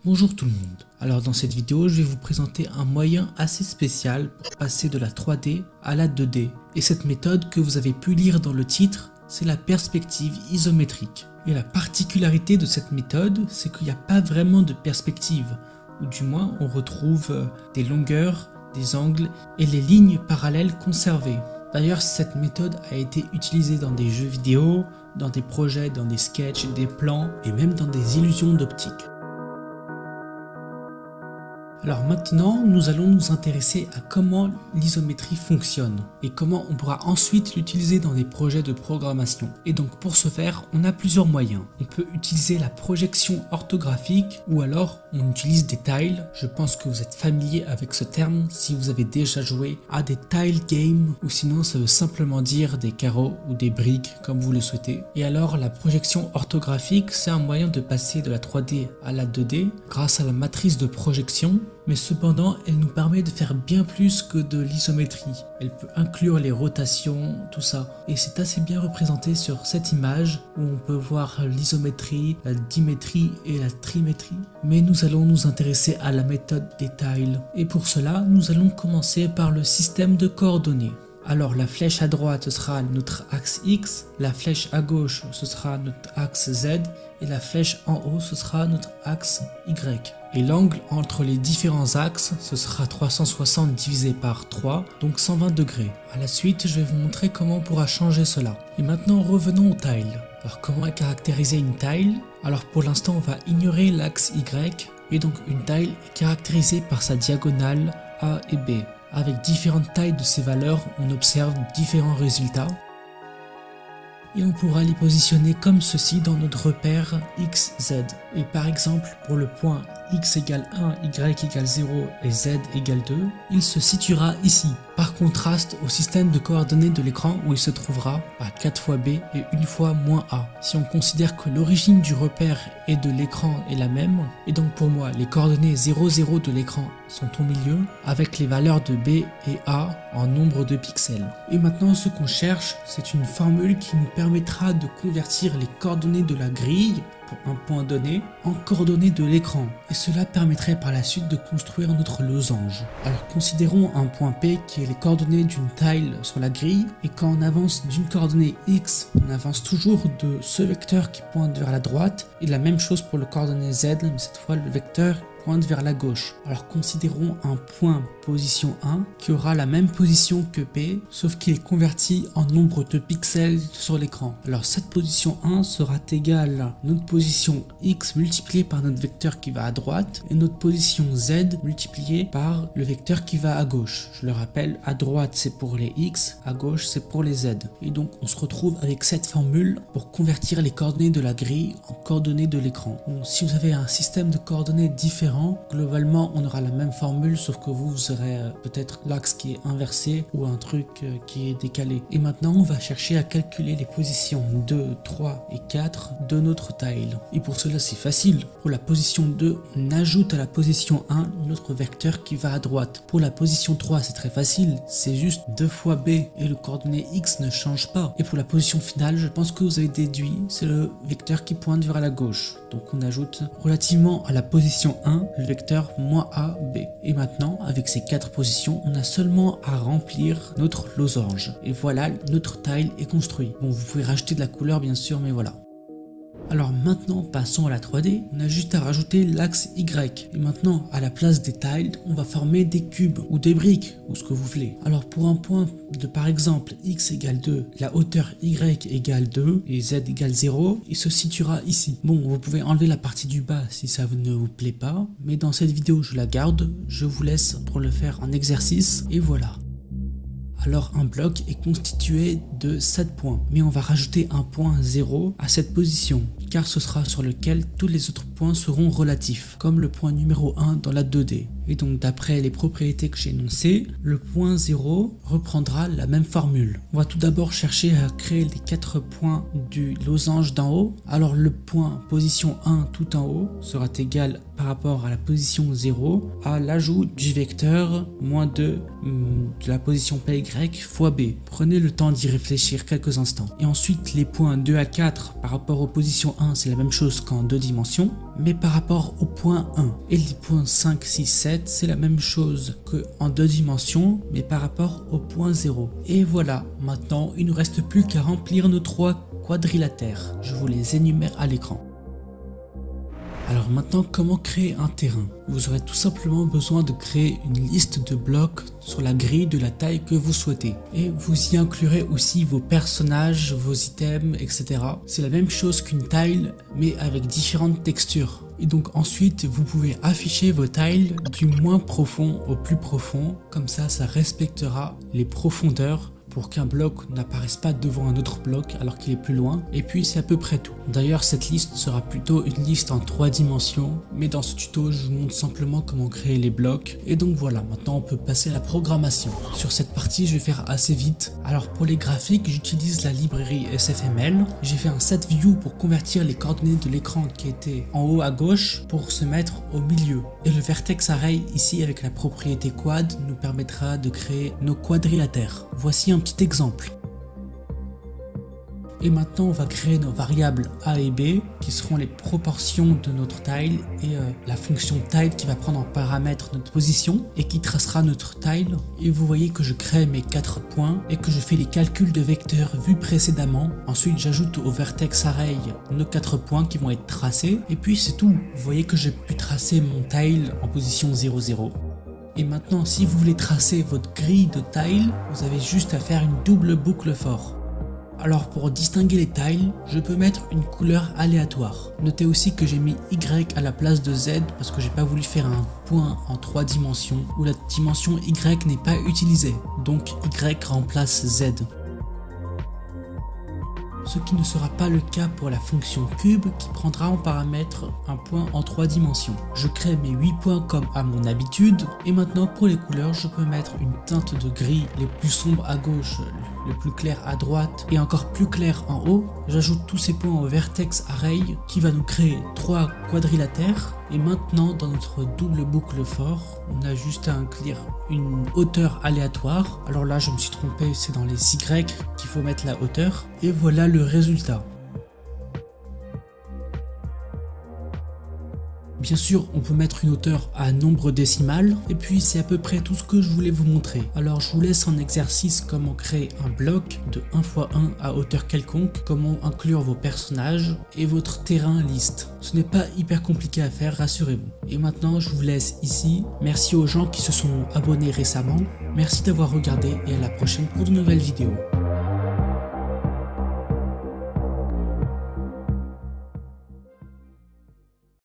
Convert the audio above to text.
Bonjour tout le monde. Alors dans cette vidéo, je vais vous présenter un moyen assez spécial pour passer de la 3D à la 2D. Et cette méthode que vous avez pu lire dans le titre, c'est la perspective isométrique. Et la particularité de cette méthode, c'est qu'il n'y a pas vraiment de perspective, ou du moins on retrouve des longueurs, des angles et les lignes parallèles conservées. D'ailleurs, cette méthode a été utilisée dans des jeux vidéo, dans des projets, dans des sketchs, des plans et même dans des illusions d'optique. Alors maintenant, nous allons nous intéresser à comment l'isométrie fonctionne et comment on pourra ensuite l'utiliser dans des projets de programmation. Et donc pour ce faire, on a plusieurs moyens. On peut utiliser la projection orthographique ou alors on utilise des tiles. Je pense que vous êtes familier avec ce terme si vous avez déjà joué à des tile games ou sinon ça veut simplement dire des carreaux ou des briques comme vous le souhaitez. Et alors la projection orthographique, c'est un moyen de passer de la 3D à la 2D grâce à la matrice de projection. Mais cependant, elle nous permet de faire bien plus que de l'isométrie. Elle peut inclure les rotations, tout ça. Et c'est assez bien représenté sur cette image où on peut voir l'isométrie, la dimétrie et la trimétrie. Mais nous allons nous intéresser à la méthode des tiles. Et pour cela, nous allons commencer par le système de coordonnées. Alors la flèche à droite, ce sera notre axe X, la flèche à gauche, ce sera notre axe Z, et la flèche en haut, ce sera notre axe Y. Et l'angle entre les différents axes, ce sera 360 divisé par 3, donc 120 degrés. À la suite, je vais vous montrer comment on pourra changer cela. Et maintenant, revenons aux tiles. Alors comment caractériser une tile? Alors pour l'instant, on va ignorer l'axe Y, et donc une tile est caractérisée par sa diagonale A et B. Avec différentes tailles de ces valeurs, on observe différents résultats. Et on pourra les positionner comme ceci dans notre repère XZ. Et par exemple, pour le point X égale 1, Y égale 0 et Z égale 2, il se situera ici, par contraste au système de coordonnées de l'écran où il se trouvera à 4 fois B et 1 fois moins A. Si on considère que l'origine du repère et de l'écran est la même, et donc pour moi les coordonnées 0, 0 de l'écran sont au milieu, avec les valeurs de B et A en nombre de pixels. Et maintenant ce qu'on cherche, c'est une formule qui nous permettra de convertir les coordonnées de la grille un point donné en coordonnées de l'écran et cela permettrait par la suite de construire notre losange. Alors considérons un point P qui est les coordonnées d'une tile sur la grille et quand on avance d'une coordonnée X, on avance toujours de ce vecteur qui pointe vers la droite et la même chose pour le coordonnée Z, mais cette fois le vecteur pointe vers la gauche. Alors considérons un point position 1 qui aura la même position que P, sauf qu'il est converti en nombre de pixels sur l'écran. Alors cette position 1 sera égale à notre position X multipliée par notre vecteur qui va à droite et notre position Z multipliée par le vecteur qui va à gauche. Je le rappelle, à droite c'est pour les X, à gauche c'est pour les Z. Et donc on se retrouve avec cette formule pour convertir les coordonnées de la grille en coordonnées de l'écran. Donc, si vous avez un système de coordonnées différent, globalement on aura la même formule sauf que vous aurez peut-être l'axe qui est inversé ou un truc qui est décalé. Et maintenant on va chercher à calculer les positions 2, 3 et 4 de notre tile. Et pour cela c'est facile. Pour la position 2, on ajoute à la position 1 notre vecteur qui va à droite. Pour la position 3 c'est très facile, c'est juste 2 fois B et le coordonnée X ne change pas. Et pour la position finale, je pense que vous avez déduit, c'est le vecteur qui pointe vers la gauche. Donc on ajoute relativement à la position 1 le vecteur moins A, B. Et maintenant, avec ces 4 positions, on a seulement à remplir notre losange. Et voilà, notre tile est construit. Bon, vous pouvez rajouter de la couleur bien sûr, mais voilà. Alors maintenant, passons à la 3D, on a juste à rajouter l'axe Y. Et maintenant, à la place des tiles, on va former des cubes ou des briques, ou ce que vous voulez. Alors pour un point de par exemple X égale 2, la hauteur Y égale 2 et Z égale 0, il se situera ici. Bon, vous pouvez enlever la partie du bas si ça ne vous plaît pas, mais dans cette vidéo je la garde, je vous laisse pour le faire en exercice, et voilà. Alors un bloc est constitué de 7 points, mais on va rajouter un point 0 à cette position, car ce sera sur lequel tous les autres points seront relatifs, comme le point numéro 1 dans la 2D. Et donc d'après les propriétés que j'ai énoncées, le point 0 reprendra la même formule. On va tout d'abord chercher à créer les 4 points du losange d'en haut. Alors le point position 1 tout en haut sera égal par rapport à la position 0 à l'ajout du vecteur moins 2 de la position PY fois B. Prenez le temps d'y réfléchir quelques instants. Et ensuite les points 2 à 4 par rapport aux positions 1 c'est la même chose qu'en 2 dimensions. mais par rapport au point 1. Et les points 5, 6, 7, c'est la même chose qu'en 2 dimensions, mais par rapport au point 0. Et voilà, maintenant il ne nous reste plus qu'à remplir nos 3 quadrilatères. Je vous les énumère à l'écran. Alors maintenant, comment créer un terrain? Vous aurez tout simplement besoin de créer une liste de blocs sur la grille de la taille que vous souhaitez. Et vous y inclurez aussi vos personnages, vos items, etc. C'est la même chose qu'une tile, mais avec différentes textures. Et donc ensuite, vous pouvez afficher vos tiles du moins profond au plus profond. Comme ça respectera les profondeurs, pour qu'un bloc n'apparaisse pas devant un autre bloc alors qu'il est plus loin. Et puis c'est à peu près tout. D'ailleurs, cette liste sera plutôt une liste en 3 dimensions, mais dans ce tuto je vous montre simplement comment créer les blocs. Et donc voilà, maintenant on peut passer à la programmation. Sur cette partie je vais faire assez vite. Alors pour les graphiques, j'utilise la librairie SFML. J'ai fait un set view pour convertir les coordonnées de l'écran qui étaient en haut à gauche pour se mettre au milieu. Et le vertex array ici avec la propriété quad nous permettra de créer nos quadrilatères. Voici un petit exemple. Et maintenant on va créer nos variables a et b qui seront les proportions de notre tile et la fonction tile qui va prendre en paramètre notre position et qui tracera notre tile. Et vous voyez que je crée mes 4 points et que je fais les calculs de vecteurs vus précédemment. Ensuite j'ajoute au vertex array nos 4 points qui vont être tracés et puis c'est tout. Vous voyez que j'ai pu tracer mon tile en position 0, 0. Et maintenant, si vous voulez tracer votre grille de tiles, vous avez juste à faire une double boucle for. Alors pour distinguer les tiles, je peux mettre une couleur aléatoire. Notez aussi que j'ai mis Y à la place de Z parce que j'ai pas voulu faire un point en 3 dimensions où la dimension Y n'est pas utilisée. Donc Y remplace Z. Ce qui ne sera pas le cas pour la fonction cube qui prendra en paramètre un point en 3 dimensions. Je crée mes 8 points comme à mon habitude et maintenant pour les couleurs je peux mettre une teinte de gris les plus sombres à gauche, le plus clair à droite et encore plus clair en haut. J'ajoute tous ces points au vertex array qui va nous créer 3 quadrilatères. Et maintenant dans notre double boucle for, on a juste à inclure une hauteur aléatoire. Alors là je me suis trompé, c'est dans les Y qu'il faut mettre la hauteur. Et voilà le résultat. Bien sûr, on peut mettre une hauteur à nombre décimal, et puis c'est à peu près tout ce que je voulais vous montrer. Alors je vous laisse en exercice comment créer un bloc de 1 x 1 à hauteur quelconque, comment inclure vos personnages et votre terrain liste. Ce n'est pas hyper compliqué à faire, rassurez-vous. Et maintenant je vous laisse ici. Merci aux gens qui se sont abonnés récemment. Merci d'avoir regardé et à la prochaine pour de nouvelles vidéos.